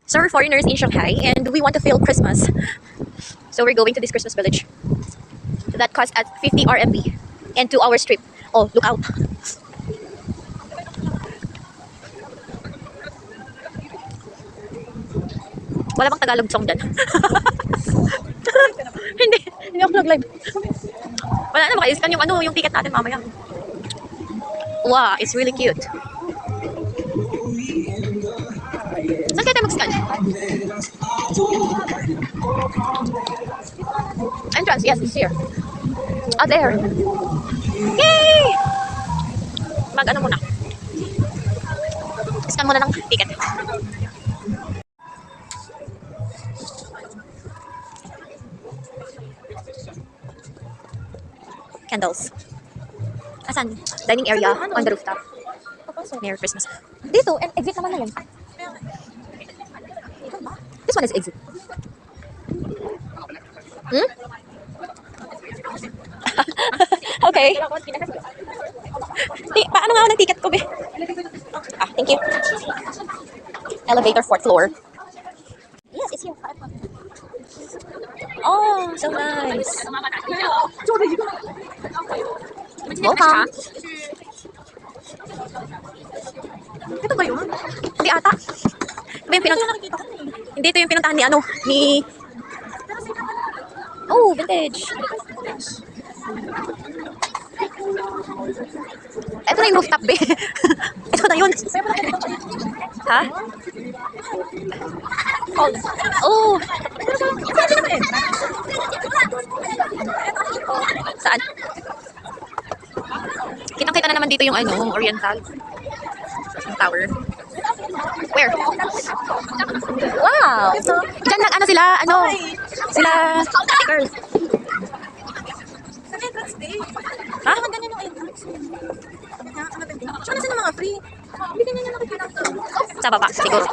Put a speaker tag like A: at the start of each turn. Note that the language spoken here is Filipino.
A: So we're foreigners in Shanghai and we want to feel Christmas. So we're going to this Christmas village. That costs at 50 RMB and 2 hours trip. Oh, look out. Wala bang Tagalog song dyan? Hindi ako nag-live. Wala na, maka-scan yung yung ticket natin mamaya. Wow, it's really cute. Saan kaya tayo mag-scan? Entrance, yes, it's here. Ah, there. Yay! Mag-ano muna. Scan muna ng ticket. Candles. Asan? Dining area on the rooftop. Merry Christmas. Dito, and exit naman na yun. This one is exit. Hmm? Okay. Paano nga ako ng ticket ko, be? Ah, thank you. Elevator 4th floor. Yes, it's here. Oh, so nice. Welcome. Ito ba yun? Hindi ata. Ito yung Hindi, ito yung pinuntahan ni Oh, vintage. Ito na yung rooftop, be. Ito na yun. Ha? Oh. Saan? Kitang-kita na naman dito yung Oriental. Yung tower. Where? Wow! Diyan lang sila, sila stickers. Ha?
B: Saan na mga free? Bigyan niya nakikita.
A: Sa baba, siguro.